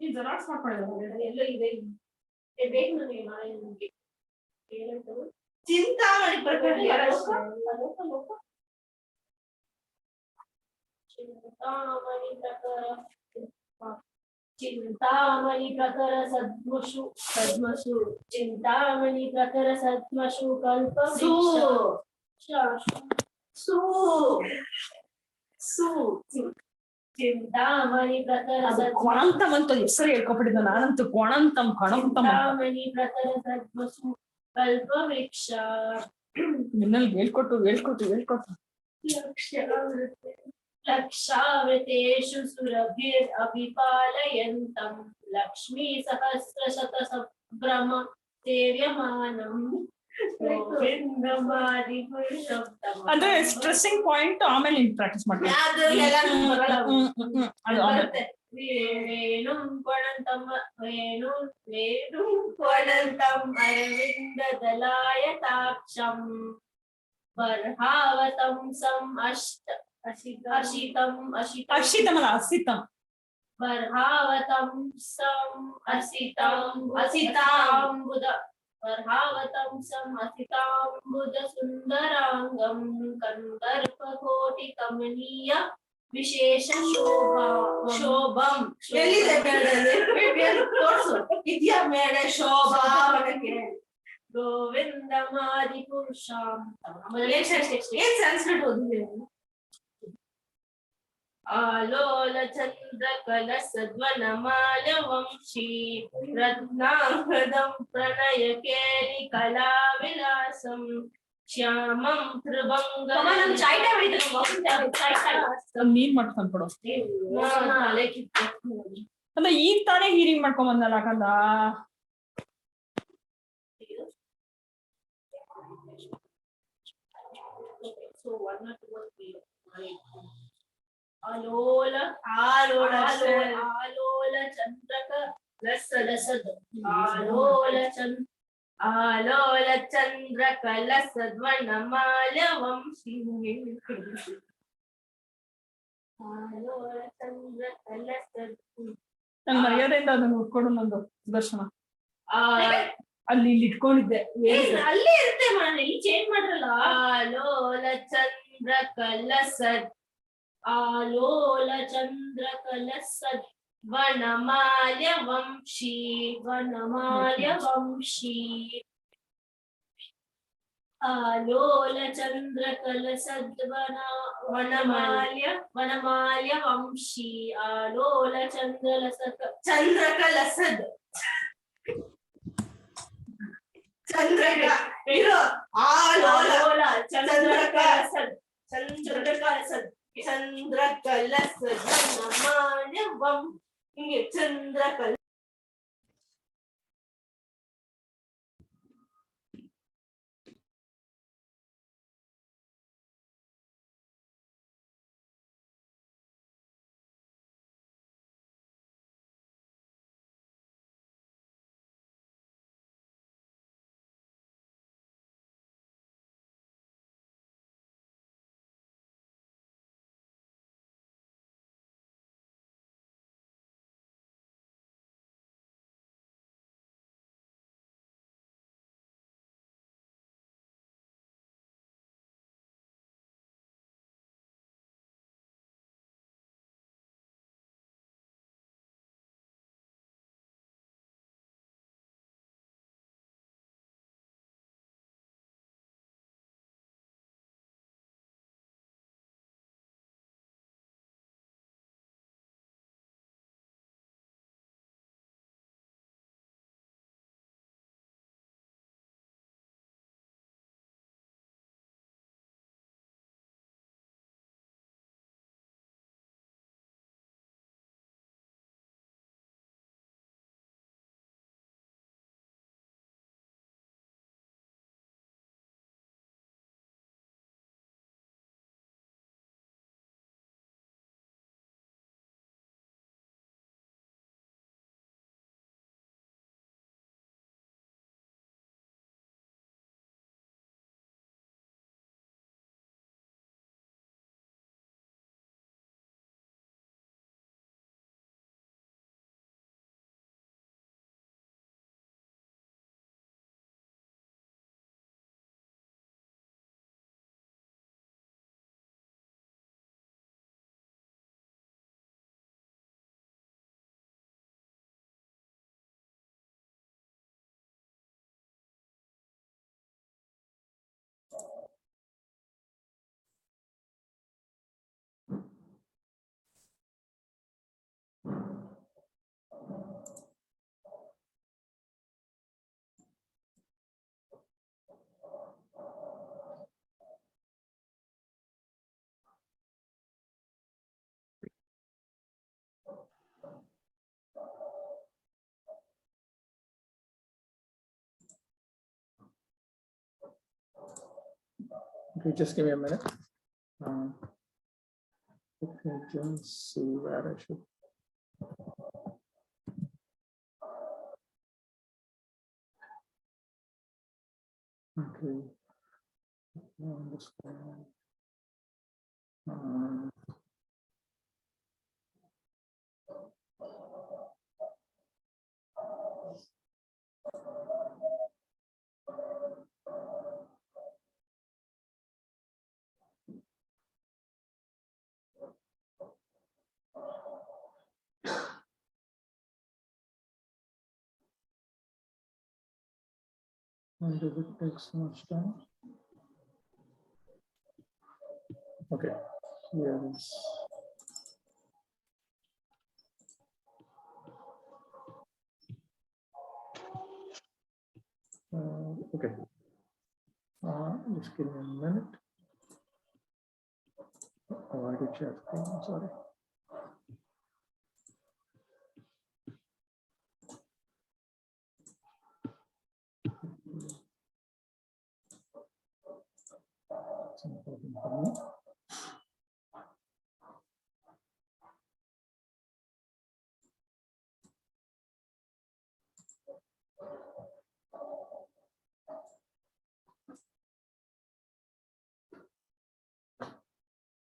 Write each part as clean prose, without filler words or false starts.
Xerox ಮಾಡ್ಕೊಳ್ಳೋದು ಎಲ್ಲ ಇದೆ ಚಿಂತಾಮಣಿ ಪ್ರಕರಣ चिंतामणि प्रकर सद्मसु चिंतामणि प्रकर सद्मसु कल्प चिंतामणि प्रकर क्वांटम ಅಂತ ಹೆಸರು ಹೇಳ್ಕೊಬಿಟ್ಟಿದ್ದೆ ನಾನಂತೂ ಕ್ವಾಂಟಮ್ ಚಿಂತಾಮಣಿ ಪ್ರಕರ ಸದ್ಮಸು ಕಲ್ಪ ವೃಕ್ಷ ನಿನ್ನಲ್ಲಿ ಹೇಳ್ಕೊಟ್ಟು लक्षावृतेषु सुरभिरभिपालयन्तं लक्ष्मी सहस्रशत संभ्रम सेव्यमानम् ಅಂದ್ರೆ ಸ್ಟ್ರೆಸ್ಸಿಂಗ್ ಪಾಯಿಂಟ್ ಆಮೇಲೆ ಪ್ರಾಕ್ಟೀಸ್ ಮಾಡ್ತೀವಿ ವೇಣು ಕೊಣಂತಂ ಅರವಿಂದದಲಾಯತಾಕ್ಷಂ ಬರ್ಹಾವತಂ ಸಂ अशितम बर्हावतं सम असिताम्बुद सुंदरांगम कंदर्प कोटि कमनीय विशेष शोभम गोविंदमादि पुरुषां आलोल चंद्र कलसद्वनमाल वंशी रत्नांगदं प्रणय केलि कला विलासं श्यामं त्रिभंगम ನೀನ್ ಮಾಡ್ಕೊಂಡ್ ಕೊಡು ಅಲ್ಲ ಈಗ ತಾನೇ ಹೀರಿಂಗ್ ಮಾಡ್ಕೊಂಡ್ ಬಂದಲ್ಲ ಕಂದ so one not was be Halol चंद्रक लसद Halol चंद्रक लसद्वनमाल वंशी आलोल चंद्रक लसद ನನ್ನ ಮರ್ಯಾದೆಯಿಂದ ಅದನ್ನು ಉಟ್ಕೊಂಡು ನಂದು ದರ್ಶನ ಅಲ್ಲಿ ಇಲ್ಲಿ ಇಟ್ಕೊಂಡಿದ್ದೆ ಅಲ್ಲಿ ಇರುತ್ತೆ ಇಲ್ಲಿ change ಮಾಡ್ರಲ್ಲ ಆಲೋಲ ಚಂದ್ರಕ ಲಸದ್ Halol चंद्रक लसद वनमाल्य Banshi Halol चंद्रक लसद वनमाल्य Banshi Halol चंद्रक लसद चंद्रक Halol चंद्रक लसद चंद्रकलसद्वनमाल्यवं Hinge चंद्रकल Okay, just give me a minute. Okay, just see where I should. Okay. And does it take so much time? Okay, here is. Okay, just give me a minute. Oh, I did share screen, I'm sorry. It's important for me.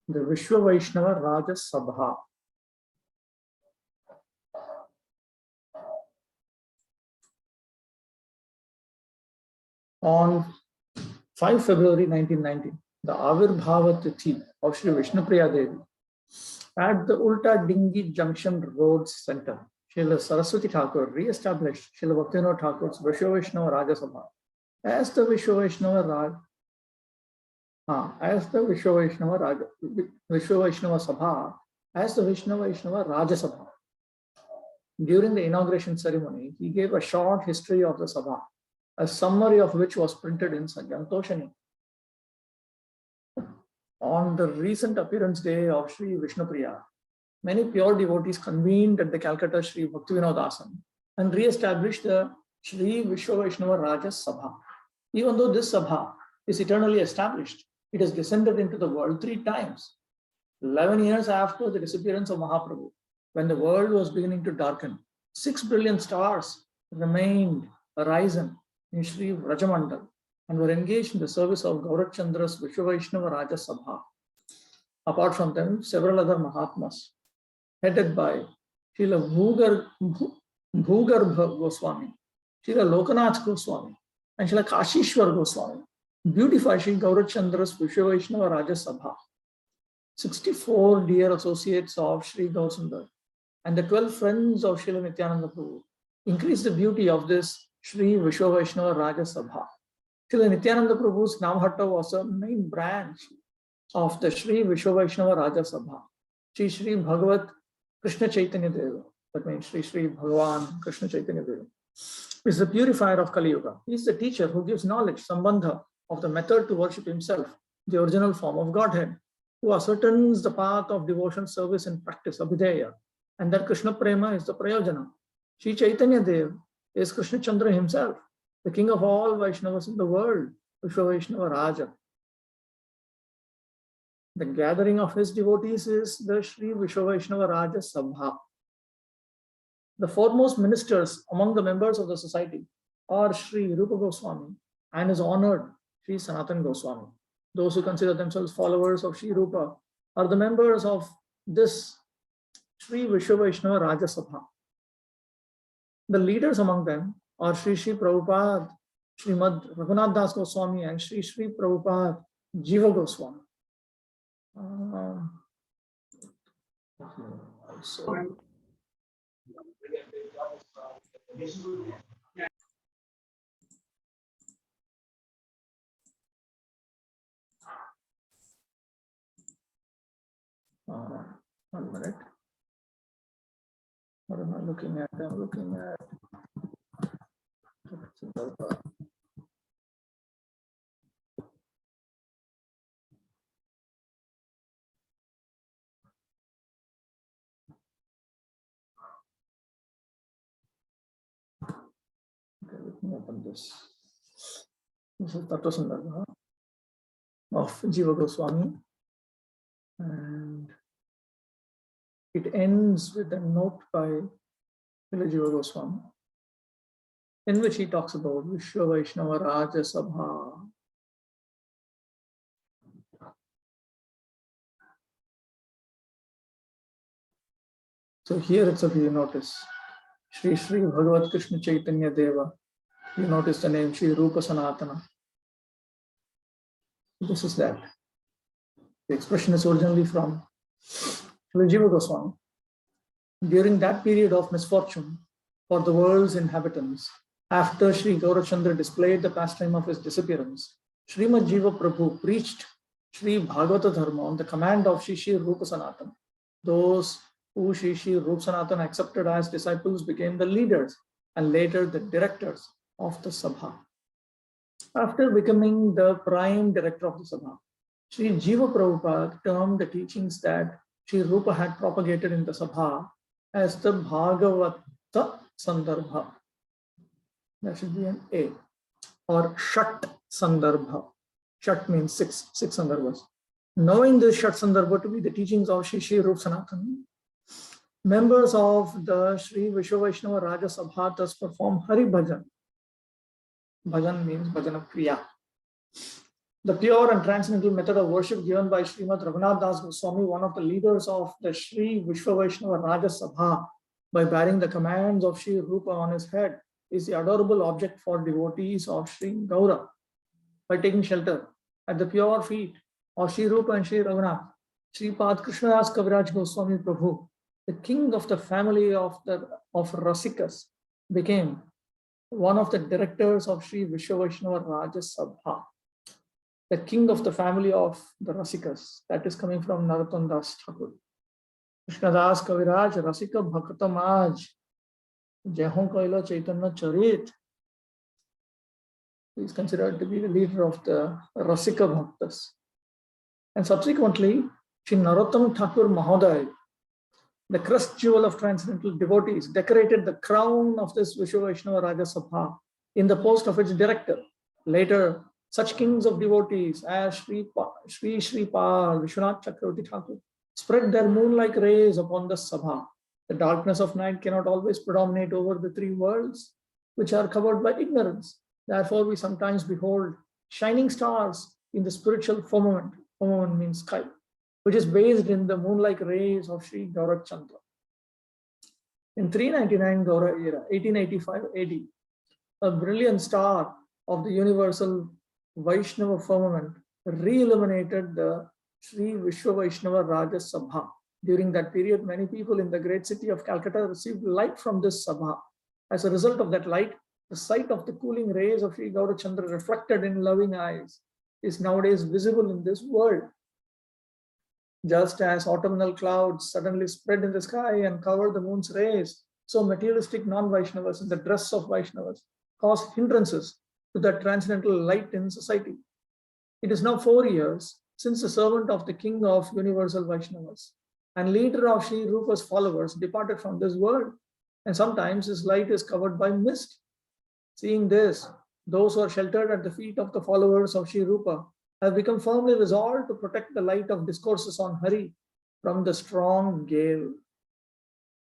The Vishwa Vaishnava Raja Sabha. On 5 February 1990, the Avirbhava Tithi of Sri Vishnupriya Devi at the Ulta Dingi Junction Road Center, Srila Saraswati Thakur re-established Srila Bhaktivinoda Thakur's Vishwa Vaishnava Raja Sabha as the Vishwa Vaishnava Sabha, as the Vishnu Vaishnava Raja Sabha. During the inauguration ceremony, he gave a short history of the Sabha, a summary of which was printed in Sanjantoshani. On the recent appearance day of Sri Vishnupriya, many pure devotees convened at the Calcutta Sri Bhaktivinoda Asam and re-established the Sri Vishwa Vaishnava Raja Sabha. Even though this Sabha is eternally established, it has descended into the world 3 times. 11 years after the disappearance of Mahaprabhu, when the world was beginning to darken, 6 brilliant stars remained arisen in Sri Vrajamandal and were engaged in the service of Gaurachandra's Vishwa Vaishnava Raja Sabha. Apart from them, several other Mahatmas, headed by Srila Bhugarbha Goswami, Srila Lokanath Goswami, and Srila Kashishwar Goswami, beautified Sri Gaurachandra's Vishwa Vaishnava Raja Sabha. 64 dear associates of Sri Gaurasundar and the 12 friends of Srila Nityananda Prabhu increased the beauty of this Sri Vishwa Vaishnava Raja Sabha. Srila Nityananda Prabhu's Namhatta was a main branch of the Sri Vishwa Vaishnava Raja Sabha. Sri Bhagavat Krishna Chaitanya Deva, that means Sri Bhagavan Krishna Chaitanya Deva, is the purifier of Kali Yuga. He is the teacher who gives knowledge, sambandha, of the method to worship himself, the original form of Godhead, who ascertains the path of devotion, service, and practice, abhideya, and that Krishna Prema is the prayojana. Sri Chaitanya Dev is Krishna Chandra himself, the king of all Vaishnavas in the world, Vishwa Vaishnava Raja. The gathering of his devotees is the Sri Vishwa Vaishnava Raja Sabha. The foremost ministers among the members of the society are Sri Rupa Goswami and his honored Sri Sanatan Goswami. Those who consider themselves followers of Sri Rupa are the members of this Sri Vishwa Vaishnava Raja Sabha. The leaders among them are Sri Prabhupada, Srimad Raghunath Das Goswami, and Sri Prabhupada Jiva Goswami. One minute. What am I looking at? I'm looking at. Okay, let me open this. This is Tattva Sandarbha. of Jiva Goswami, and it ends with a note by Jiva Goswami, in which he talks about Vishwa Vaishnava Raja Sabha. So here it's a you notice Shri Shri Bhagavat Krishna Chaitanya Deva. You notice the name Shri Rupa Sanatana. This is that. The expression is originally from Jiva Goswami. During that period of misfortune for the world's inhabitants, after Shri Gaurachandra displayed the pastime of his disappearance, Srimad Jiva Prabhu preached Shri Bhagavata Dharma on the command of Shri Shri Rupa Sanatana. Those who Shri Shri Rupa Sanatana accepted as disciples became the leaders and later the directors of the Sabha. After becoming the prime director of the Sabha, Shri Jiva Prabhupada termed the teachings that Shri Rupa had propagated in the Sabha as the Bhagavata Sandarbha. That should be an A. Or Shat Sandarbha. Shat means six Sandarbhas. Knowing this Shat Sandarbha to be the teachings of Shri Shri Rupa Sanatana, members of the Shri Vishwa Vaishnava Raja Sabha thus perform Hari Bhajan. Bhajan means Bhajan of Kriya. The pure and transcendental method of worship given by Srimad Raghunath Das Goswami, one of the leaders of the Shri Vishwa Vaishnava Raja Sabha, by bearing the commands of Shri Rupa on his head, is the adorable object for devotees of Shri Gaura. By taking shelter at the pure feet of Shri Rupa and Shri Raghunath, Shri Pad Krishnadas Kaviraj Goswami Prabhu, the king of the family of Rasikas, became one of the directors of Shri Vishwa Vaishnava Raja Sabha. The king of the family of the Rasikas, that is coming from Narottam Das Thakur. Krishnadas Kaviraj Rasika Bhakta Maj Jehon Kaila Chaitanya Charit. He is considered to be the leader of the Rasika Bhaktas. And subsequently, Shri Narottam Thakur Mahoday, the crest jewel of transcendental devotees, decorated the crown of this Vishwa Vaishnava Raja Sabha in the post of its director. Later, such kings of devotees as Sri Pal Vishwanath Chakravarti Thakur spread their moon-like rays upon the Sabha. The darkness of night cannot always predominate over the three worlds, which are covered by ignorance. Therefore, we sometimes behold shining stars in the spiritual firmament. Firmament means sky, which is based in the moon-like rays of Sri Gaurachandra. In 399 Gaura era, 1885 AD, a brilliant star of the universal Vaishnava firmament re-illuminated the Sri Vishwa Vaishnava Raja Sabha. During that period, many people in the great city of Calcutta received light from this Sabha. As a result of that light, the sight of the cooling rays of Sri Gaurachandra reflected in loving eyes is nowadays visible in this world. Just as autumnal clouds suddenly spread in the sky and cover the moon's rays, so materialistic non-Vaishnavas in the dress of Vaishnavas cause hindrances to that transcendental light in society. It is now 4 years since the servant of the king of universal Vaishnavas and leader of Sri Rupa's followers departed from this world, and sometimes his light is covered by mist. Seeing this, those who are sheltered at the feet of the followers of Sri Rupa have become firmly resolved to protect the light of discourses on Hari from the strong gale.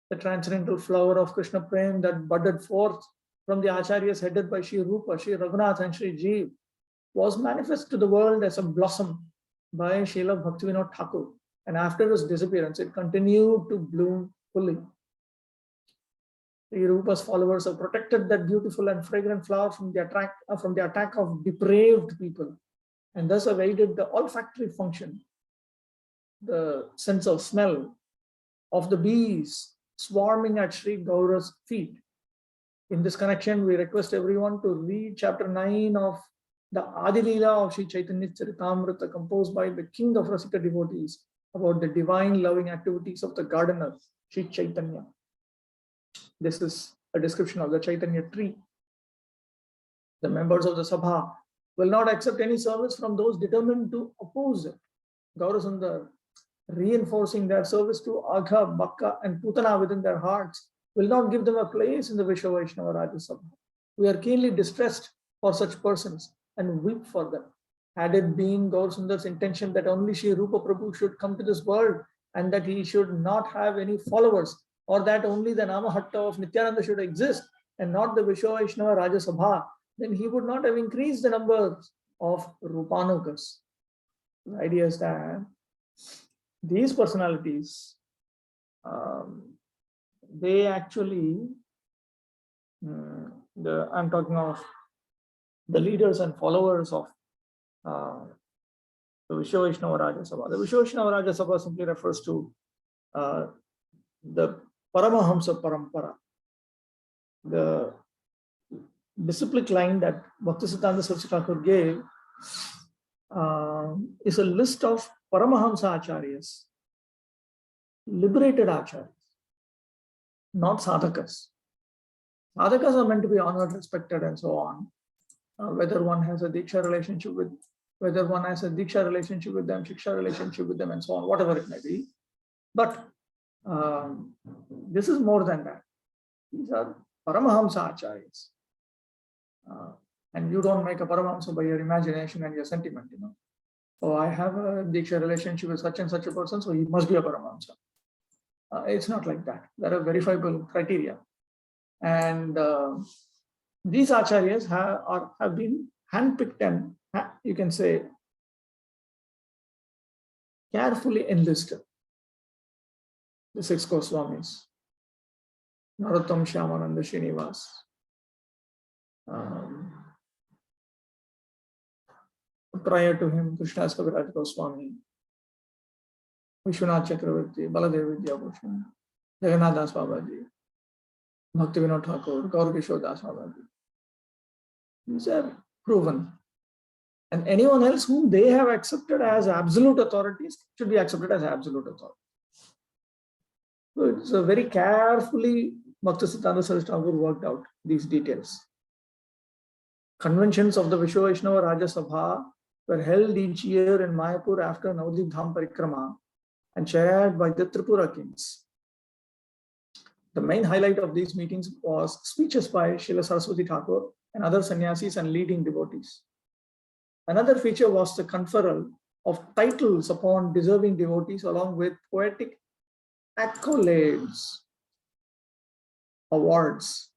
The transcendental flower of Krishna Prem that budded forth from the acharyas headed by Sri Rupa, Sri Raghunath and Sri Jeev was manifest to the world as a blossom by Srila Bhaktivinoda Thakur, and after his disappearance, it continued to bloom fully. Sri Rupa's followers have protected that beautiful and fragrant flower from the attack of depraved people, and thus have aided the olfactory function, the sense of smell of the bees swarming at Sri Gaura's feet. In this connection, we request everyone to read chapter 9 of the Adi Leela of Sri Chaitanya Charitamrita, composed by the king of Rasika devotees, about the divine loving activities of the gardener, Sri Chaitanya. This is a description of the Chaitanya tree. The members of the Sabha will not accept any service from those determined to oppose it. Gaurasundar, reinforcing their service to Agha, Bakka and Putana within their hearts, will not give them a place in the Vishwa Vaishnava Raja Sabha. We are keenly distressed for such persons and weep for them. had it been Gaur Sundar's intention that only Shri Rupa Prabhu should come to this world and that he should not have any followers, or that only the Namahatta of Nityananda should exist and not the Vishwa Vaishnava Raja Sabha, then he would not have increased the numbers of Rupanugas. The idea is that these personalities, they actually, I'm talking of the leaders and followers of the Vishwa Vaishnava Raja Sabha. The Vishwa Vaishnava Raja Sabha simply refers to the Paramahamsa Parampara, the disciplic line that Bhaktisiddhanta Saraswati Thakur gave is a list of Paramahamsa Acharyas, liberated Acharyas, not sadhakas. Sadhakas are meant to be honored, respected, and so on. Whether one has a Diksha relationship with, whether one has a Diksha relationship with them, Shiksha relationship with them, and so on, whatever it may be. But this is more than that. These are Paramahamsa Acharyas. And you don't make a Paramahamsa by your imagination and your sentiment, you know. Oh, I have a Diksha relationship with such and such a person, so he must be a Paramahamsa. It's not like that. There are verifiable criteria. And these Acharyas have been handpicked and, you can say, carefully enlisted. The 6 Goswamis, Narottam Shyamananda Srinivas, prior to him, Krishnas Kaviraj Goswami, Vishwanath Chakravarti, Baladev Vidyabhushan, Jagannath Das Babaji, Bhakti Vinod Thakur, Gaur Kishore Das Babaji. These are proven. And anyone else whom they have accepted as absolute authorities should be accepted as absolute authorities. So it's a very carefully Bhaktisiddhanta Saraswati Thakur worked out these details. Conventions of the Vishwa Vaishnava Raja Sabha were held each year in Mayapur after Navadvip Dham Parikrama and chaired by the Tripura kings. The main highlight of these meetings was speeches by Srila Saraswati Thakur and other sannyasis and leading devotees. Another feature was the conferral of titles upon deserving devotees along with poetic accolades, awards.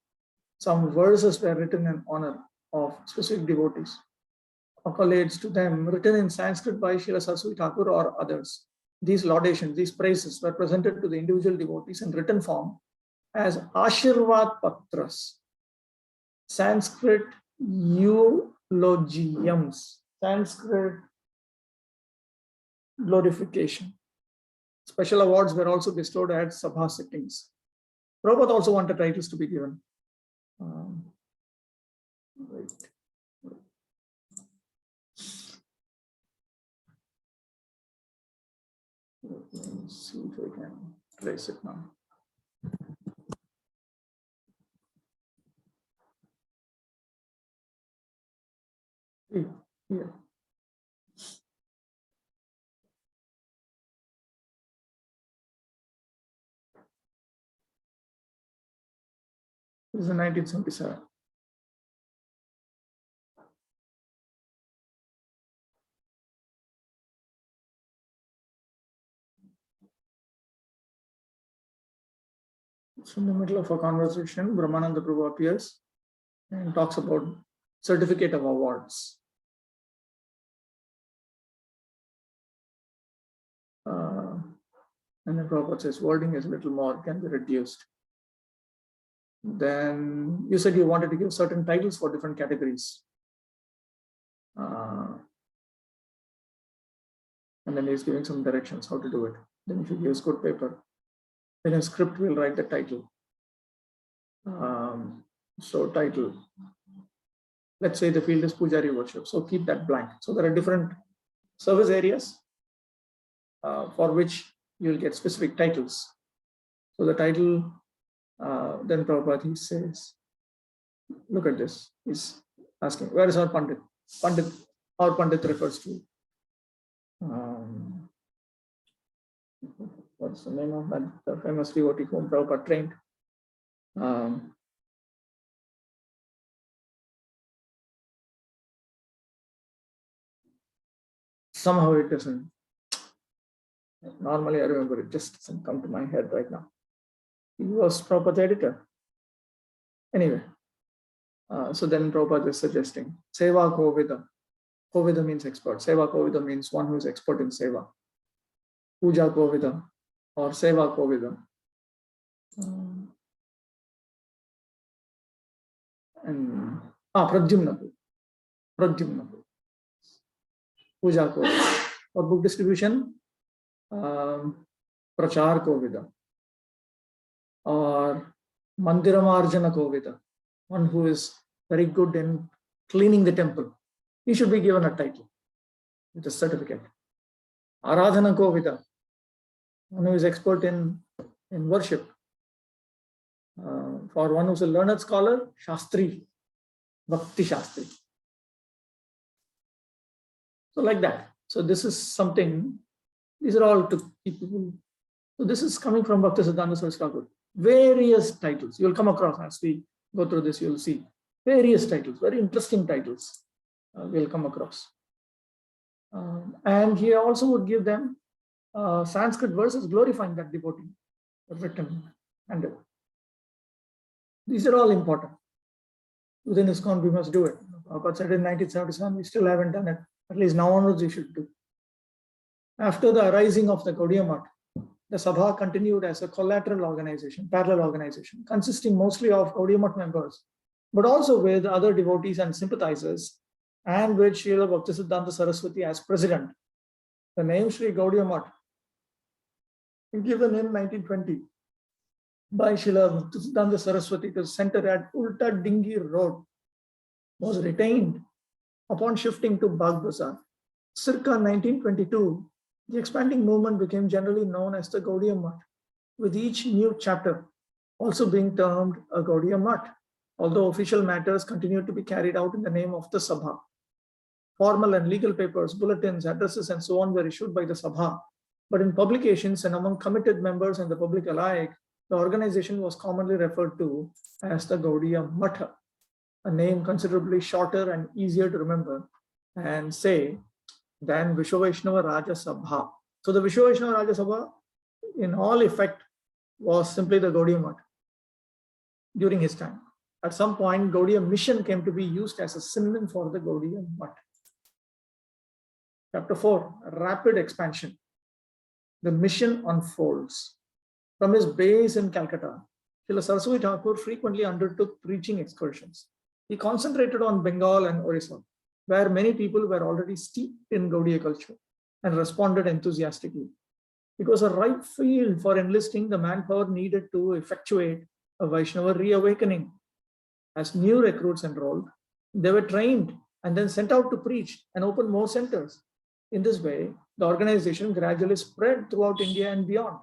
Some verses were written in honor of specific devotees. Accolades to them written in Sanskrit by Srila Saraswati Thakur or others. These laudations, these praises were presented to the individual devotees in written form as Ashirvad Patras, Sanskrit eulogiums, Sanskrit glorification. Special awards were also bestowed at Sabha sittings. Prabhupada also wanted titles to be given. Right. Let me see if I can trace it now. Here. This is in 1977. It's in the middle of a conversation. Brahmananda Prabhu appears and talks about certificate of awards. And then Prabhupada says wording is a little more, can be reduced. Then you said you wanted to give certain titles for different categories. And then he's giving some directions how to do it. Then if you use good paper, then a script will write the title. So title, let's say the field is Pujari worship. So keep that blank. So there are different service areas for which you will get specific titles. So the title, then Prabhupada, he says, look at this. He's asking, where is our Pandit? Pandit, our Pandit refers to, what's the name of that, the famous devotee whom Prabhupada trained? somehow it doesn't. Normally I remember, it just doesn't come to my head right now. He was Prabhupada's editor. Anyway, so then Prabhupada is suggesting Seva Kovida. Kovida means expert. Seva Kovida means one who is expert in Seva. Puja Kovida or Seva Kovida. And Pradyumna. Puja Kovida. For book distribution, Prachar Kovida. Or Mandiramarjana Kovida. One who is very good in cleaning the temple. He should be given a title with a certificate. Aradhana Kovida. One who is expert in worship. For one who's a learned scholar, Shastri, Bhakti Shastri. So like that. So this is something, these are all to keep people. So this is coming from Bhaktisiddhanta Saraswati Thakur. Various titles. You'll come across as we go through this, you'll see various titles, very interesting titles we'll come across. And he also would give them Sanskrit verses glorifying that devotee, written. And these are all important. Within ISKCON, we must do it. Prabhupada said in 1977, we still haven't done it. At least now onwards, we should do. After the arising of the Gaudiya Math, the Sabha continued as a collateral organization, parallel organization, consisting mostly of Gaudiya Math members, but also with other devotees and sympathizers, and with Srila Bhaktisiddhanta Saraswati as president. The name Sri Gaudiya Math, given in 1920 by Srila Bhaktisiddhanta Saraswati to center at Ulta Dingi Road, was retained upon shifting to Bagh Bazar. Circa 1922, the expanding movement became generally known as the Gaudiya Math, with each new chapter also being termed a Gaudiya Math, although official matters continued to be carried out in the name of the Sabha. Formal and legal papers, bulletins, addresses, and so on were issued by the Sabha, but in publications and among committed members and the public alike, the organization was commonly referred to as the Gaudiya Math, a name considerably shorter and easier to remember and say than Vishwavaishnava Raja Sabha. So the Vishwavaishnava Raja Sabha, in all effect, was simply the Gaudiya Math during his time. At some point, Gaudiya Mission came to be used as a synonym for the Gaudiya Math. Chapter 4, Rapid Expansion. The mission unfolds. From his base in Calcutta, Srila Saraswati Thakur frequently undertook preaching excursions. He concentrated on Bengal and Orissa, where many people were already steeped in Gaudiya culture and responded enthusiastically. It was a ripe field for enlisting the manpower needed to effectuate a Vaishnava reawakening. As new recruits enrolled, they were trained and then sent out to preach and open more centers. In this way, the organization gradually spread throughout India and beyond,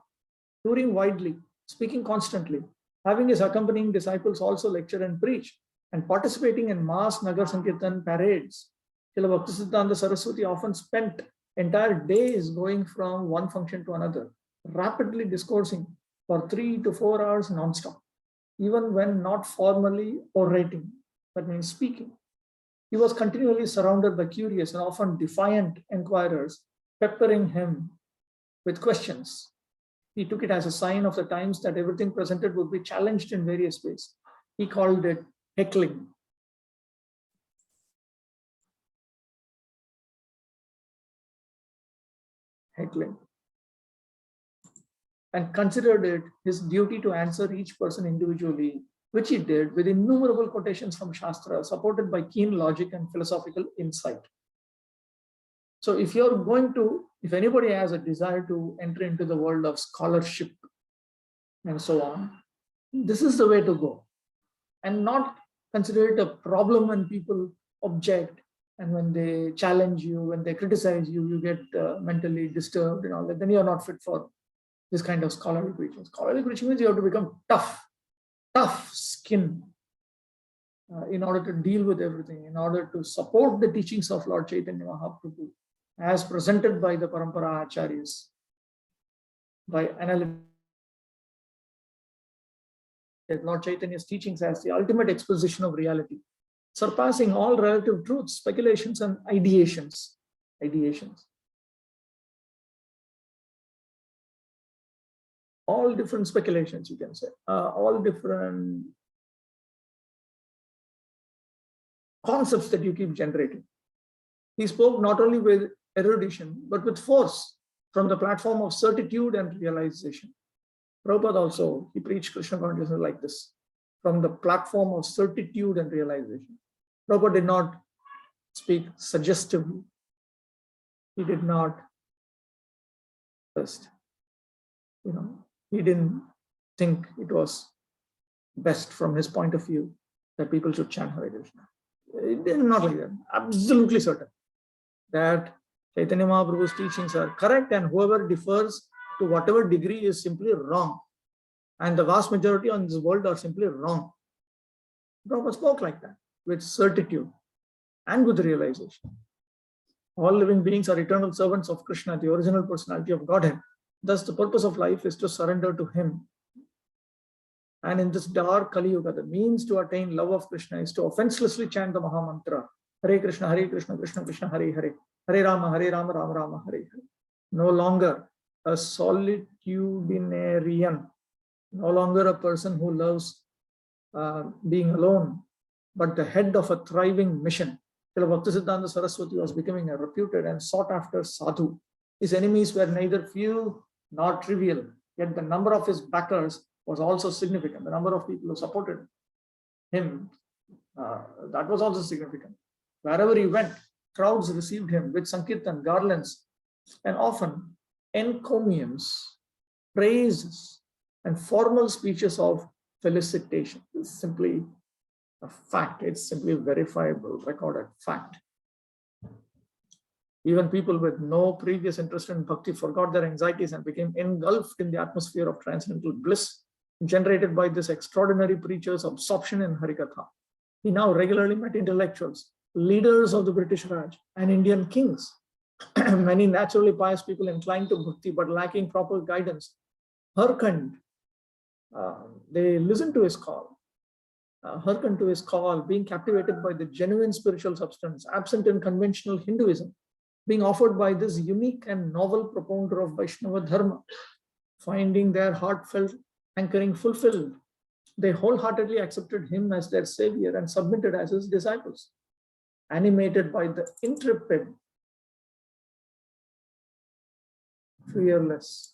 touring widely, speaking constantly, having his accompanying disciples also lecture and preach, and participating in mass Nagar Sankirtan parades. Srila Bhaktisiddhanta Saraswati often spent entire days going from one function to another, rapidly discoursing for 3 to 4 hours non-stop, even when not formally orating, that means speaking. He was continually surrounded by curious and often defiant inquirers, peppering him with questions. He took it as a sign of the times that everything presented would be challenged in various ways. He called it heckling. Heckling. And considered it his duty to answer each person individually, which he did with innumerable quotations from Shastra, supported by keen logic and philosophical insight. So if anybody has a desire to enter into the world of scholarship and so on, this is the way to go. And not consider it a problem when people object, and when they challenge you, when they criticize you, you get mentally disturbed and all that. Then you are not fit for this kind of scholarly preaching. Scholarly preaching means you have to become tough skin in order to deal with everything, in order to support the teachings of Lord Chaitanya Mahaprabhu as presented by the Parampara Acharyas, by analyzing Lord Chaitanya's teachings as the ultimate exposition of reality, surpassing all relative truths, speculations, and ideations. all different speculations, you can say, all different concepts that you keep generating. He spoke not only with erudition, but with force from the platform of certitude and realization. Prabhupada also, he preached Krishna consciousness like this, from the platform of certitude and realization. Prabhupada did not speak suggestively. He did not just, he didn't think it was best from his point of view that people should chant Hare Krishna. It is not like that. Absolutely certain that Chaitanya Mahaprabhu's teachings are correct, and whoever differs to whatever degree is simply wrong. And the vast majority on this world are simply wrong. Prabhupada spoke like that, with certitude and with realization. All living beings are eternal servants of Krishna, the original personality of Godhead. Thus, the purpose of life is to surrender to Him. And in this dark Kali Yuga, the means to attain love of Krishna is to offenselessly chant the Maha Mantra, Hare Krishna, Krishna Krishna, Hare Hare, Hare Rama, Rama Rama, Hare Hare. No longer a solitudinarian, no longer a person who loves being alone, but the head of a thriving mission. Bhaktisiddhanta Saraswati was becoming a reputed and sought after sadhu. His enemies were neither few nor trivial, yet the number of his backers was also significant. The number of people who supported him, that was also significant. Wherever he went, crowds received him with sankirtan, garlands, and often encomiums, praises, and formal speeches of felicitation. It's simply a fact. It's simply verifiable, recorded fact. Even people with no previous interest in bhakti forgot their anxieties and became engulfed in the atmosphere of transcendental bliss generated by this extraordinary preacher's absorption in Harikatha. He now regularly met intellectuals, leaders of the British Raj, and Indian kings. Many naturally pious people inclined to bhakti but lacking proper guidance hearkened. They listened to his call, hearkened to his call, being captivated by the genuine spiritual substance absent in conventional Hinduism, being offered by this unique and novel propounder of Vaishnava Dharma. Finding their heartfelt anchoring fulfilled, they wholeheartedly accepted him as their savior and submitted as his disciples. Animated by the intrepid, fearless,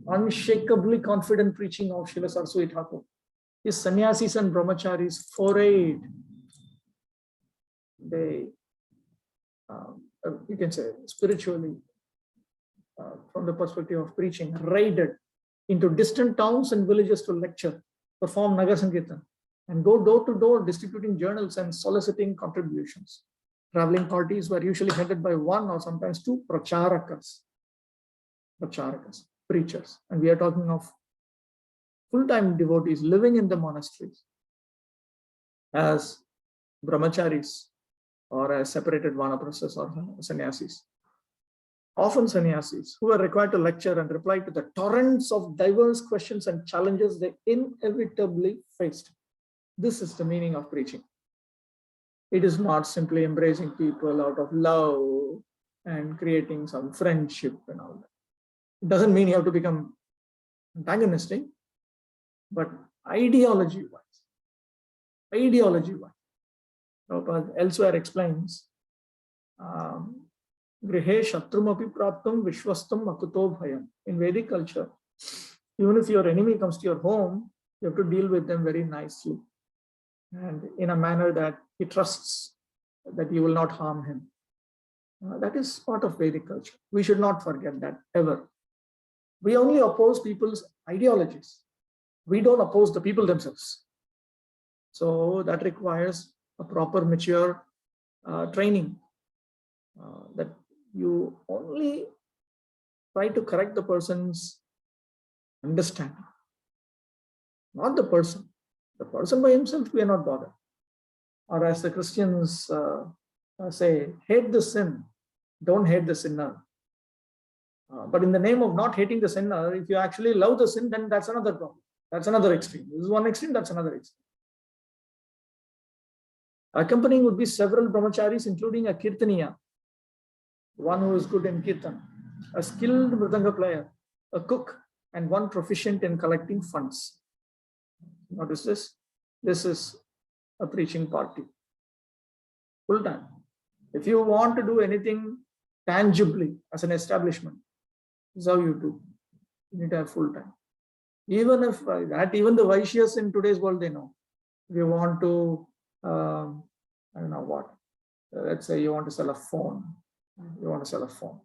unshakably confident preaching of Srila Saraswati Thakur, his sannyasis and brahmacharis forayed. They, you can say spiritually, from the perspective of preaching, raided into distant towns and villages to lecture, perform Nagar Sankirtan, and go door to door distributing journals and soliciting contributions. Traveling parties were usually headed by one or sometimes two pracharakas, preachers. And we are talking of full-time devotees living in the monasteries as brahmacharis or as separated vanaprasthas or sannyasis. Often sannyasis who were required to lecture and reply to the torrents of diverse questions and challenges they inevitably faced. This is the meaning of preaching. It is not simply embracing people out of love and creating some friendship and all that. It doesn't mean you have to become antagonistic, but ideology-wise. Prabhupada elsewhere explains, Grihe shatrumapi praptam vishwastam akuto bhayam. In Vedic culture, even if your enemy comes to your home, you have to deal with them very nicely and in a manner that he trusts that you will not harm him. That is part of Vedic culture. We should not forget that ever. We only oppose people's ideologies. We don't oppose the people themselves. So that requires a proper, mature training that you only try to correct the person's understanding, not the person. The person by himself, we are not bothered. Or as the Christians say, hate the sin, don't hate the sinner. But in the name of not hating the sinner, if you actually love the sin, then that's another problem. That's another extreme. This is one extreme, that's another extreme. Accompanying would be several brahmacharis, including a kirtaniya, one who is good in kirtan, a skilled mridanga player, a cook, and one proficient in collecting funds. Notice this. This is a preaching party. Full time. If you want to do anything tangibly as an establishment, this is how you do. You need to have full time. Even if even the Vaishyas in today's world, they know. If you want to, I don't know what, let's say you want to sell a phone. You want to sell a phone.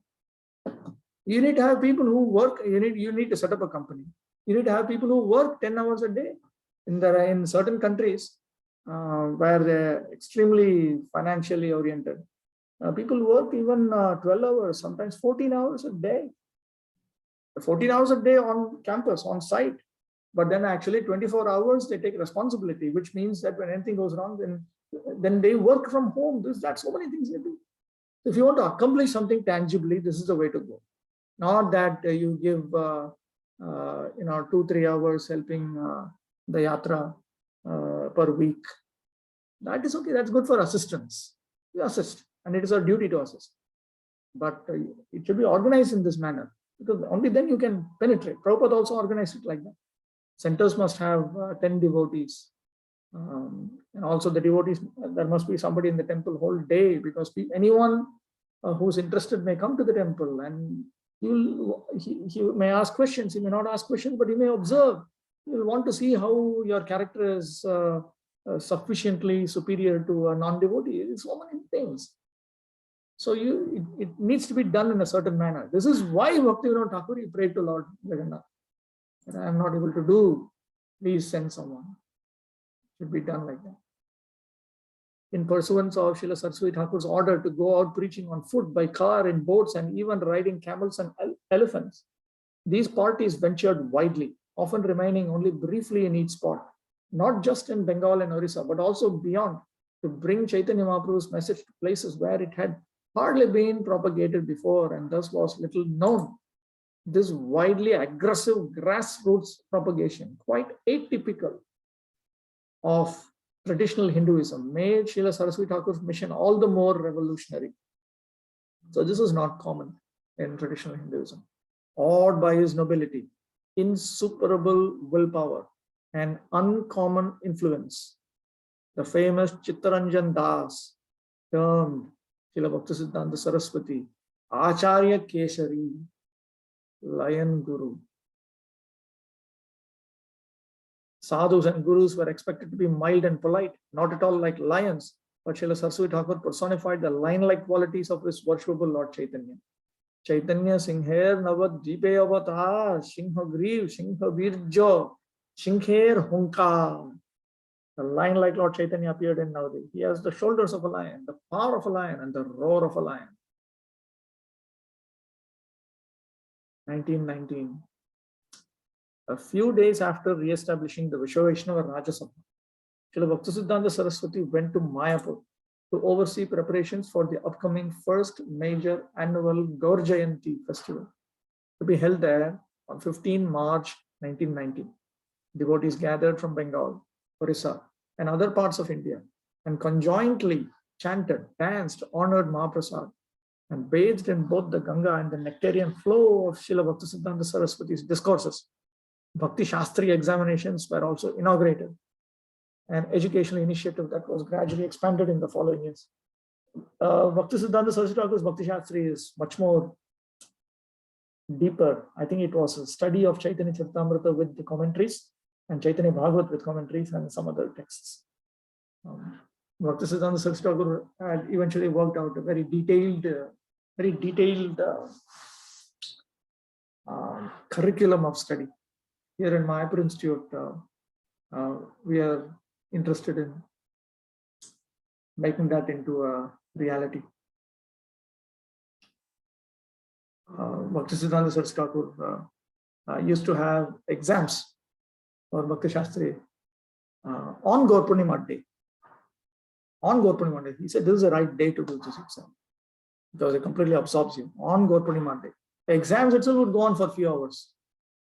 You need to have people who work. You need to set up a company. You need to have people who work 10 hours a day. In certain countries where they're extremely financially oriented, people work even 12 hours, sometimes 14 hours a day. 14 hours a day on campus, on site. But then actually 24 hours they take responsibility, which means that when anything goes wrong, then they work from home. That's so many things they do. If you want to accomplish something tangibly, this is the way to go. Not that you give 2-3 hours helping the yatra per week. That is okay. That's good for assistance. You assist, and it is our duty to assist. But it should be organized in this manner, because only then you can penetrate. Prabhupada also organized it like that. Centers must have 10 devotees. And also the devotees, there must be somebody in the temple whole day, because anyone who's interested may come to the temple, and he may ask questions. He may not ask questions, but he may observe. You will want to see how your character is sufficiently superior to a non-devotee. So many things. So it needs to be done in a certain manner. This is why Bhaktivinoda Thakur prayed to Lord Jagannath, that I am not able to do, please send someone. It should be done like that. In pursuance of Srila Saraswati Thakur's order to go out preaching on foot, by car, in boats, and even riding camels and elephants, these parties ventured widely, often remaining only briefly in each spot, not just in Bengal and Orissa, but also beyond, to bring Chaitanya Mahaprabhu's message to places where it had hardly been propagated before and thus was little known. This widely aggressive grassroots propagation, quite atypical of traditional Hinduism, made Srila Saraswati Thakur's mission all the more revolutionary. So this is not common in traditional Hinduism. Awed by his nobility, insuperable willpower, and uncommon influence, the famous Chittaranjan Das termed Srila Bhaktisiddhanta Saraswati Acharya Keshari, Lion Guru. Sadhus and gurus were expected to be mild and polite, not at all like lions, but Srila Saraswati Thakur personified the lion-like qualities of his worshipable Lord Chaitanya. Chaitanya Singher Navad Deepe Avatar, Singha Griv, Singha Virjo, Singher Hunka. The lion-like Lord Chaitanya appeared in Navadvip. He has the shoulders of a lion, the power of a lion, and the roar of a lion. 1919. A few days after re-establishing the Vishwavaishnava Rajasabha, Srila Bhaktisiddhanta Saraswati went to Mayapur to oversee preparations for the upcoming first major annual Gaur Jayanti festival, to be held there on 15 March 1919. Devotees gathered from Bengal, Orissa, and other parts of India, and conjointly chanted, danced, honored Mahaprasad, and bathed in both the Ganga and the nectarian flow of Srila Bhaktisiddhanta Saraswati's discourses. Bhakti Shastri examinations were also inaugurated, an educational initiative that was gradually expanded in the following years. Bhaktisiddhanta Saraswati Thakur's Bhakti Shastri is much more deeper. I think it was a study of Chaitanya Charitamrita with the commentaries, and Chaitanya Bhagavat with commentaries, and some other texts. Bhaktisiddhanta Saraswati Thakur had eventually worked out a very detailed curriculum of study. Here in Mayapur Institute, we are interested in making that into a reality. Bhaktisiddhanta Saraswati Thakur used to have exams for Bhakti Shastri on Gaur Purnima day. On Gaur Purnima day, he said this is the right day to do this exam, because it completely absorbs you. On Gaur Purnima day, the exams itself would go on for a few hours,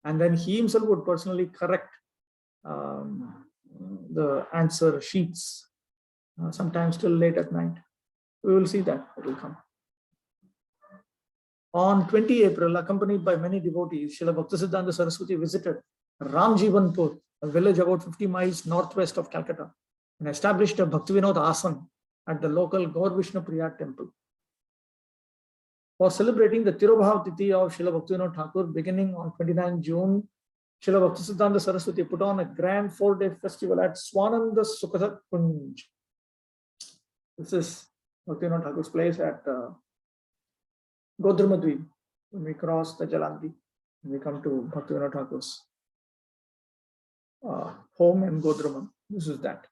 and then he himself would personally correct the answer sheets, sometimes till late at night. We will see that, it will come. On 20 April, accompanied by many devotees, Srila Bhaktisiddhanta Saraswati visited Ramjivanpur, a village about 50 miles northwest of Calcutta, and established a Bhaktivinoda Asana at the local Gaur Vishnu Priya temple. For celebrating the Tirobhav Tithi of Srila Bhaktivinoda Thakur, beginning on 29 June, Srila Bhaktisiddhanta Saraswati put on a grand 4-day festival at Swananda Sukha Kunj. This is Bhaktivinoda Thakur's place at Godrumadvi. When we cross the Jalangi, we come to Bhaktivinoda Thakur's home in Godruma. This is that.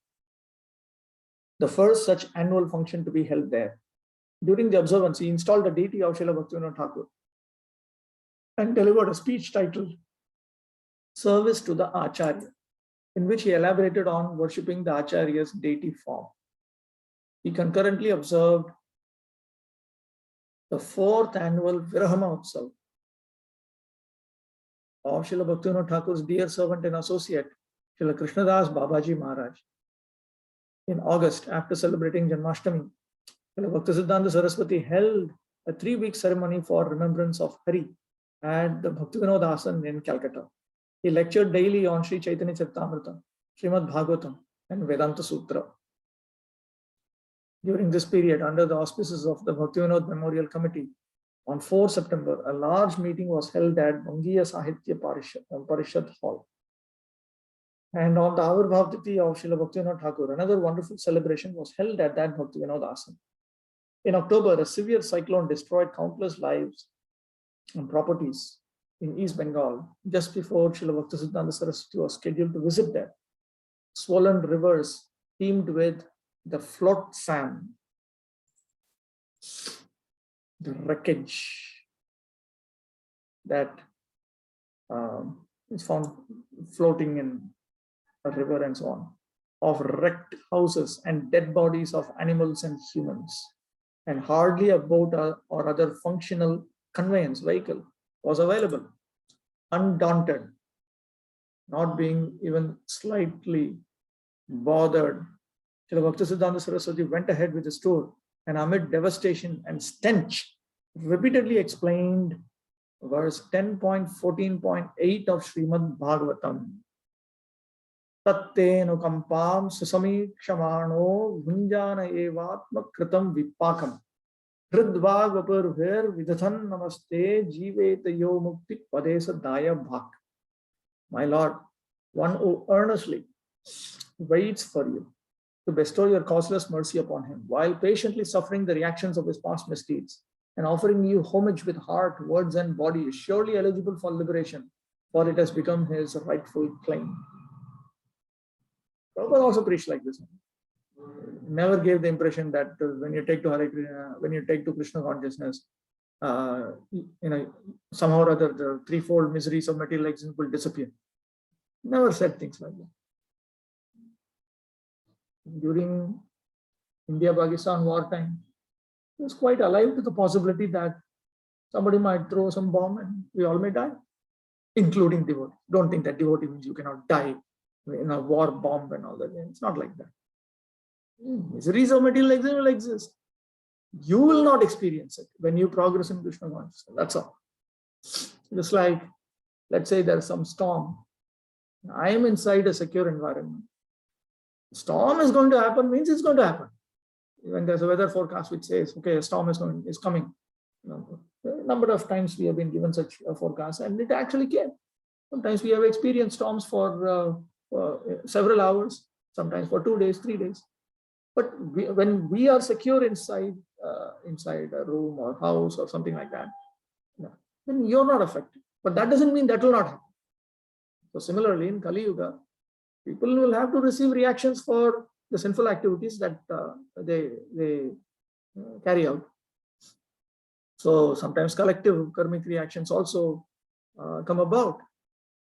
The first such annual function to be held there. During the observance, he installed the deity of Srila Bhaktivinoda Thakur and delivered a speech titled Service to the Acharya, in which he elaborated on worshipping the Acharya's deity form. He concurrently observed the 4th annual Virahama Utsav of Srila Bhaktivinoda Thakur's dear servant and associate, Srila Krishnadas Babaji Maharaj. In August, after celebrating Janmashtami, Srila Bhaktisiddhanta Saraswati held a 3-week ceremony for remembrance of Hari at the Bhaktivinoda Asana in Calcutta. He lectured daily on Sri Chaitanya Charitamrita, Srimad Bhagavatam, and Vedanta Sutra. During this period, under the auspices of the Bhaktivinoda Memorial Committee, on 4 September, a large meeting was held at Bangiya Sahitya Parishad Hall. And on the Avirbhav Tithi of Srila Bhaktivinoda Thakur, another wonderful celebration was held at that Bhaktivinoda Asana. In October, a severe cyclone destroyed countless lives and properties in East Bengal. Just before Srila Bhaktisiddhanta Saraswati was scheduled to visit there, swollen rivers teemed with the float sand, the wreckage that is found floating in a river and so on, of wrecked houses and dead bodies of animals and humans. And hardly a boat or other functional conveyance vehicle was available. Undaunted, not being even slightly bothered, Srila Bhaktisiddhanta Saraswati went ahead with his tour and amid devastation and stench, repeatedly explained verse 10.14.8 of Srimad Bhagavatam. Tatte nukampam susami kshamano gunjana evatma kritam vipakam hridvagapur vir vidathan namaste jiveta yo mukti padesa daya bhak. My Lord, one who earnestly waits for you to bestow your causeless mercy upon him, while patiently suffering the reactions of his past misdeeds and offering you homage with heart, words, and body, is surely eligible for liberation, for it has become his rightful claim. Prabhupada also preached like this. Never gave the impression that when you take to Hare Krishna, when you take to Krishna consciousness, somehow or other the threefold miseries of material existence will disappear. Never said things like that. During India-Pakistan wartime, he was quite alive to the possibility that somebody might throw some bomb and we all may die, including devotee. Don't think that devotee means you cannot die in a war bomb and all that. It's not like that. Miseries of material existence will exist. You will not experience it when you progress in Krishna consciousness. That's all. Just like, let's say there's some storm. I am inside a secure environment. Storm is going to happen means it's going to happen. When there's a weather forecast which says, okay, a storm is coming. A number of times we have been given such a forecast and it actually came. Sometimes we have experienced storms for several hours, sometimes for 2 days, 3 days. But when we are secure inside a room or house or something like that, then you're not affected. But that doesn't mean that will not happen. So similarly, in Kali Yuga, people will have to receive reactions for the sinful activities that they carry out. So sometimes collective karmic reactions also come about.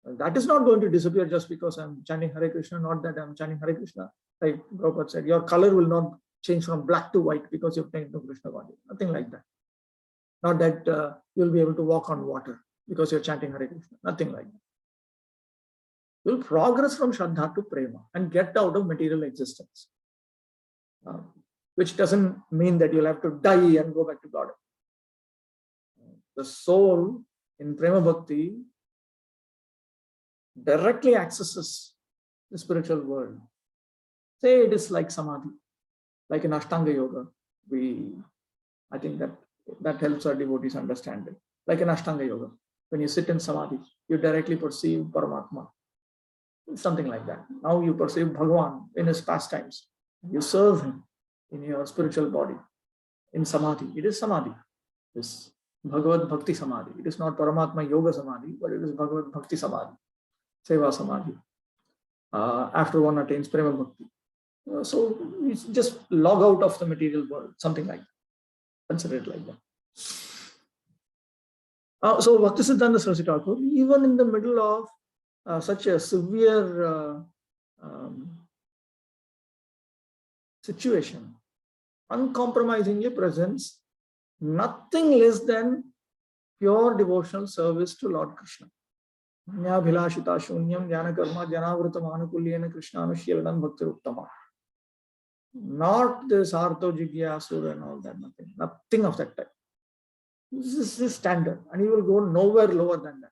That is not going to disappear just because I'm chanting Hare Krishna, not that I'm chanting Hare Krishna. Like Prabhupada said, your color will not change from black to white because you've taken to Krishna consciousness. Nothing like that. Not that you'll be able to walk on water because you're chanting Hare Krishna. Nothing like that. You'll progress from Shraddha to Prema and get out of material existence. Which doesn't mean that you'll have to die and go back to God. the soul in Prema Bhakti directly accesses the spiritual world. Say it is like samadhi, like in Ashtanga Yoga. I think that helps our devotees understand it. Like in Ashtanga Yoga, when you sit in samadhi, you directly perceive Paramatma. Something like that. Now you perceive Bhagavan in his pastimes. You serve him in your spiritual body. In samadhi, it is samadhi. This Bhagavad Bhakti Samadhi. It is not Paramatma Yoga Samadhi, but it is Bhagavad Bhakti Samadhi, Seva Samadhi. After one attains Prema Bhakti. So it's just log out of the material world, something like that. Consider it like that. So Bhaktisiddhanta Saraswati Thakur, even in the middle of such a severe situation, uncompromisingly presents nothing less than pure devotional service to Lord Krishna. Nyabhilashita shunyam jnana karma janavritam anukulyena krishnanushyavadan bhaktiruttama. Not this artho jigyasura and all that, nothing of that type. This is his standard, and he will go nowhere lower than that.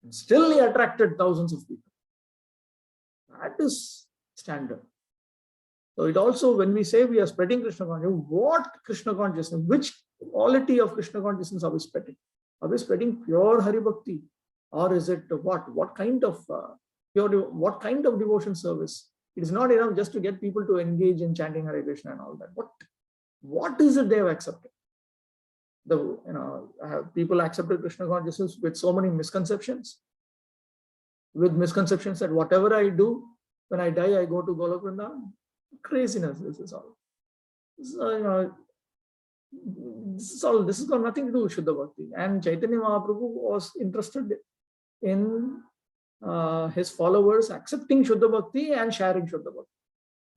And still he attracted thousands of people. That is standard. So it also, when we say we are spreading Krishna consciousness, what Krishna consciousness, which quality of Krishna consciousness are we spreading? Are we spreading pure Hari Bhakti? Or is it what? What kind of devotion service? It is not enough just to get people to engage in chanting Hare Krishna and all that. What is it they have accepted? People accepted Krishna consciousness with so many misconceptions. With misconceptions that whatever I do, when I die, I go to Golok Vrindavan. Craziness, this is all. So, this has got nothing to do with Shuddha Bhakti. And Chaitanya Mahaprabhu was interested in his followers accepting Shuddha Bhakti and sharing Shuddha Bhakti.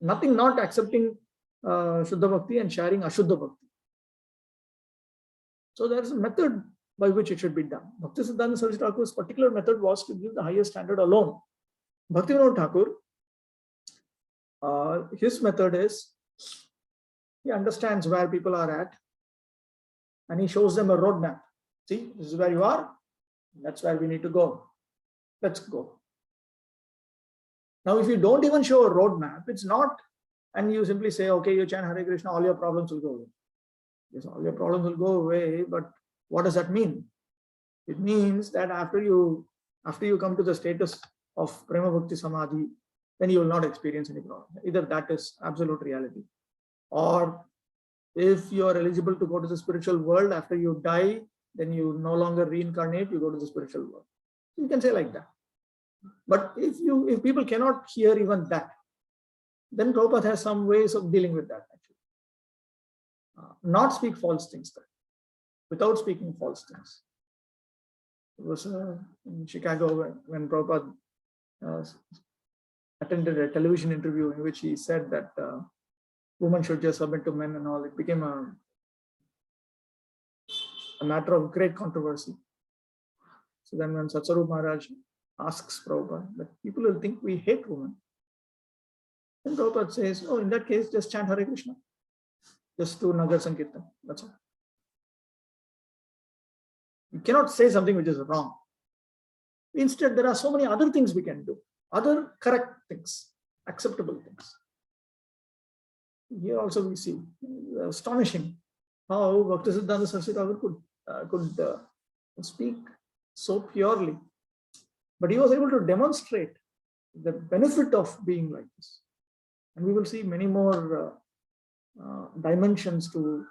Nothing not accepting Shuddha Bhakti and sharing Ashuddha Bhakti. So there is a method by which it should be done. Bhaktisiddhanta Saraswati Thakur's particular method was to give the highest standard alone. Bhaktivinoda Thakur, his method is, he understands where people are at and he shows them a roadmap. See, this is where you are, that's where we need to go. Let's go. Now, if you don't even show a roadmap, it's not, and you simply say, okay, you chant Hare Krishna, all your problems will go away. Yes, all your problems will go away, but what does that mean? It means that after you come to the status of Prema Bhakti Samadhi, then you will not experience any problem. Either that is absolute reality, or if you are eligible to go to the spiritual world after you die, then you no longer reincarnate, you go to the spiritual world. You can say like that. But if people cannot hear even that, then Prabhupada has some ways of dealing with that actually. Not speak false things there, without speaking false things. It was in Chicago when Prabhupada attended a television interview in which he said that women should just submit to men and all. It became a matter of great controversy. So then when Satsarup Maharaj asks Prabhupada that people will think we hate women, then Prabhupada says, oh, in that case, just chant Hare Krishna. Just do Nagar Sankirtan. That's all. You cannot say something which is wrong. Instead, there are so many other things we can do. Other correct things, acceptable things. Here also we see astonishing how Bhaktisiddhanta Saraswati Thakur could speak so purely. But he was able to demonstrate the benefit of being like this. And we will see many more dimensions to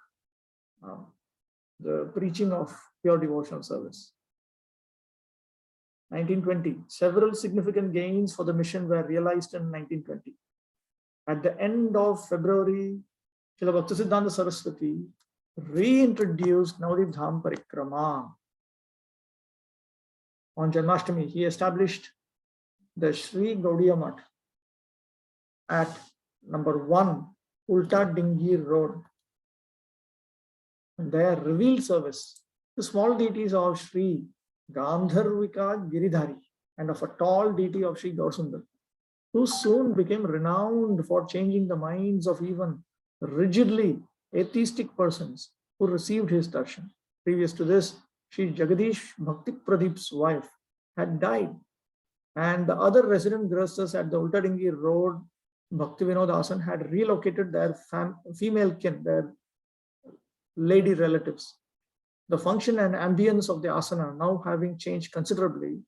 the preaching of pure devotional service. 1920, several significant gains for the mission were realized in 1920. At the end of February, Srila Bhaktisiddhanta Saraswati reintroduced Navadip Dham Parikrama. On Janmashtami, he established the Sri Gaudiya Math at number 1, Ulta Dingir Road. And there revealed service to small deities of Sri Gandharvika Giridhari and of a tall deity of Sri Gaurasundar, who soon became renowned for changing the minds of even rigidly atheistic persons who received his darshan. Previous to this, Shri Jagadish Bhakti Pradeep's wife, had died, and the other resident grihasthas at the Ultadingi Road, Bhaktivinoda Asan, had relocated their female kin, their lady relatives. The function and ambience of the asana now having changed considerably,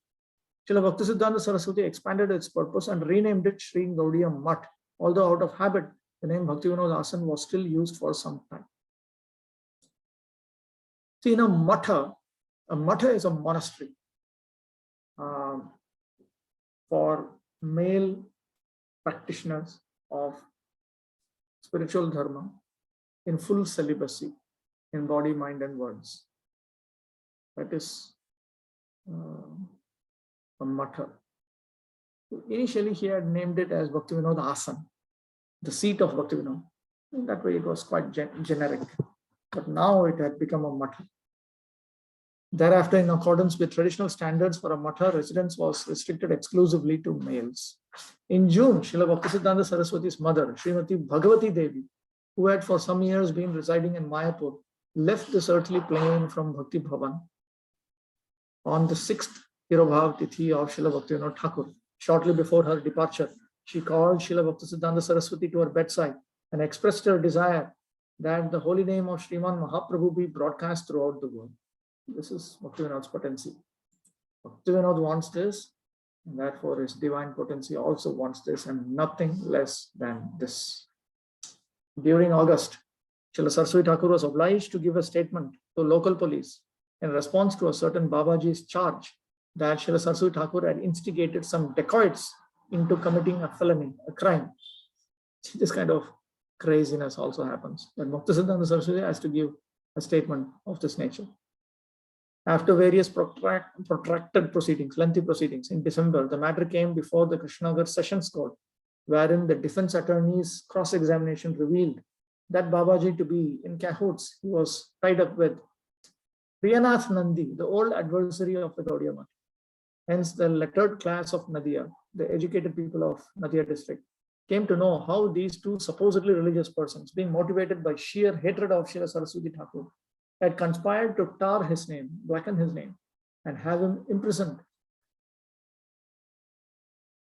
Srila Bhaktisiddhanta Saraswati expanded its purpose and renamed it Sri Gaudiya Math. Although out of habit, the name Bhaktivinoda Asan was still used for some time. See, in a matha is a monastery for male practitioners of spiritual dharma in full celibacy in body, mind, and words. That is a matha. Initially, he had named it as Bhaktivinoda Asan, the seat of Bhaktivinoda. In that way, it was quite generic. But now it had become a matha. Thereafter, in accordance with traditional standards for a matha, residence was restricted exclusively to males. In June, Srila Bhaktisiddhanta Saraswati's mother, Srimati Bhagavati Devi, who had for some years been residing in Mayapur, left this earthly plane from Bhakti Bhavan on the 6th Tirobhav Tithi of Srila Bhaktivinoda Thakur. Shortly before her departure, she called Srila Bhaktisiddhanta Saraswati to her bedside and expressed her desire that the holy name of Sriman Mahaprabhu be broadcast throughout the world. This is Bhaktivinoda's potency. Bhaktivinoda wants this, and therefore his divine potency also wants this, and nothing less than this. During August, Srila Saraswati Thakur was obliged to give a statement to local police in response to a certain Babaji's charge that Srila Saraswati Thakur had instigated some dacoits into committing a felony, a crime. This kind of craziness also happens. But Bhaktisiddhanta Saraswati has to give a statement of this nature. After various protracted proceedings, lengthy proceedings, in December, the matter came before the Krishnagar Sessions Court, wherein the defense attorney's cross-examination revealed that Babaji to be in cahoots. He was tied up with Priyanath Nandi, the old adversary of the Gaudiya Math. Hence, the lettered class of Nadia, the educated people of Nadia district, came to know how these two supposedly religious persons, being motivated by sheer hatred of Srila Saraswati Thakur, had conspired to tar his name, blacken his name, and have him imprisoned.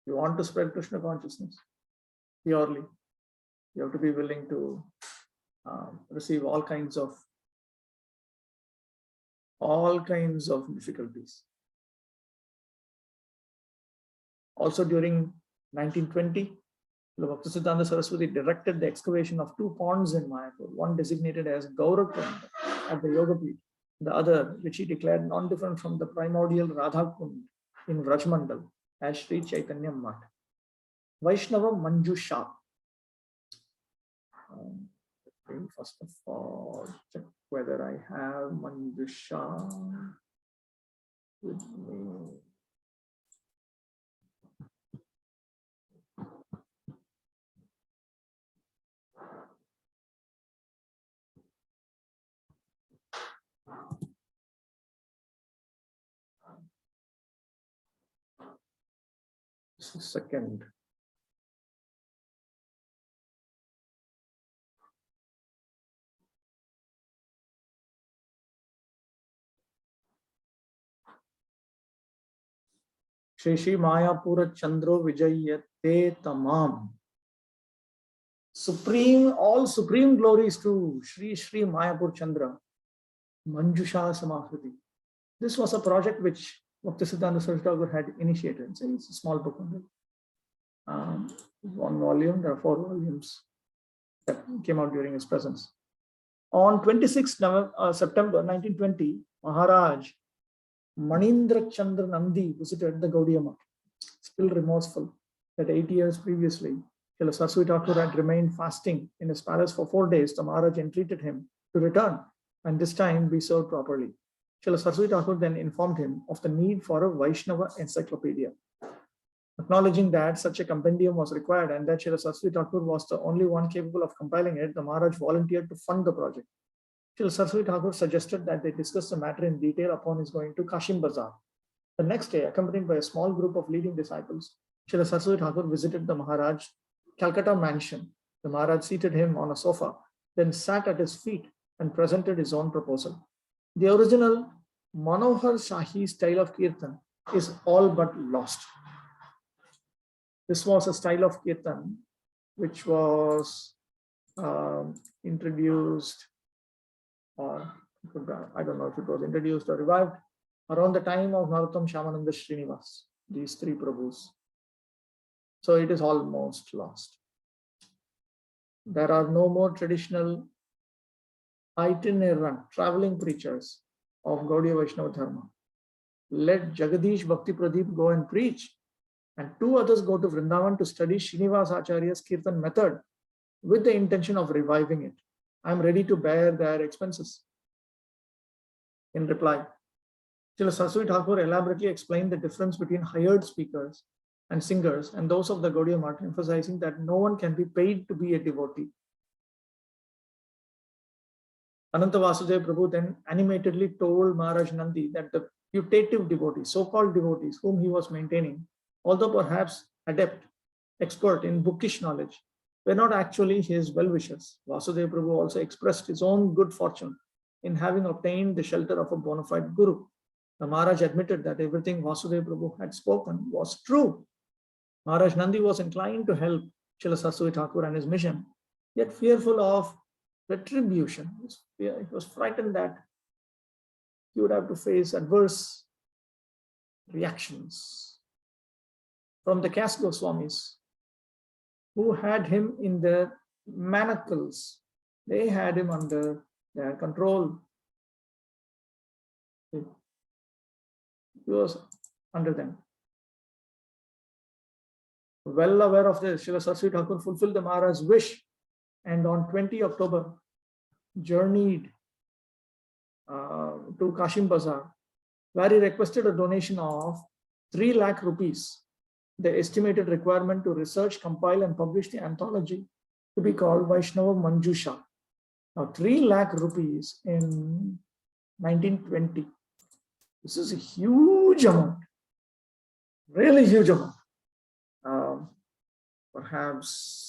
You want to spread Krishna consciousness purely, you have to be willing to receive all kinds of difficulties. Also, during 1920, Bhaktisiddhanta Saraswati directed the excavation of two ponds in Mayapur, one designated as Gauranga at the Yoga Peeth, the other, which he declared non-different from the primordial Radha Kund in Vrajmandal, as Sri Chaitanya Math. Vaishnava Manjusha. First of all, check whether I have Manjusha with me. Just a second. Shri Shri Mayapura Chandro Vijayate Tamam. All supreme glories to Shri Shri Mayapur Chandra, Manjusha Samahkriti. This was a project which Bhaktisiddhanta Saraswati Thakur had initiated. So it's a small book on it. One volume, there are 4 volumes that came out during his presence. On 26 September 1920, Maharaj Manindra Chandra Nandi visited the Gaudiya Math. Still remorseful that 8 years previously, Srila Saraswati Thakur had remained fasting in his palace for 4 days. The Maharaj entreated him to return and this time be served properly. Srila Saraswati Thakur then informed him of the need for a Vaishnava encyclopedia. Acknowledging that such a compendium was required and that Srila Saraswati Thakur was the only one capable of compiling it, the Maharaj volunteered to fund the project. Srila Saraswati Thakur suggested that they discuss the matter in detail upon his going to Kashim Bazaar. The next day, accompanied by a small group of leading disciples, Srila Saraswati Thakur visited the Maharaj's Calcutta mansion. The Maharaj seated him on a sofa, then sat at his feet and presented his own proposal. The original Manohar Shahi style of Kirtan is all but lost. This was a style of Kirtan which was introduced, or I don't know if it was introduced or revived, around the time of Narottam Shamananda Srinivas, these three Prabhus. So it is almost lost. There are no more traditional itinerant traveling preachers of Gaudiya Vaishnava Dharma. Let Jagadish Bhakti Pradeep go and preach, and two others go to Vrindavan to study Srinivas Acharya's Kirtan method with the intention of reviving it. I am ready to bear their expenses. In reply, Srila Saraswati Thakur elaborately explained the difference between hired speakers and singers and those of the Gaudiya Math, emphasizing that no one can be paid to be a devotee. Ananta Vasudeva Prabhu then animatedly told Maharaj Nandi that the putative devotees, so-called devotees whom he was maintaining, although perhaps adept, expert in bookish knowledge, were not actually his well-wishers. Vasudeva Prabhu also expressed his own good fortune in having obtained the shelter of a bona fide guru. The Maharaj admitted that everything Vasudeva Prabhu had spoken was true. Maharaj Nandi was inclined to help Srila Saraswati Thakur and his mission, yet fearful of retribution. He was frightened that he would have to face adverse reactions from the caste Goswamis, who had him in their manacles. They had him under their control. He was under them. Well aware of this, Srila Saraswati Thakur fulfilled the Maharaj's wish, and on 20 October journeyed to Kashim Bazaar, where he requested a donation of 3 lakh rupees, the estimated requirement to research, compile and publish the anthology to be called Vaishnava Manjusha. Now 3 lakh rupees in 1920. This is a huge amount, really huge amount. Perhaps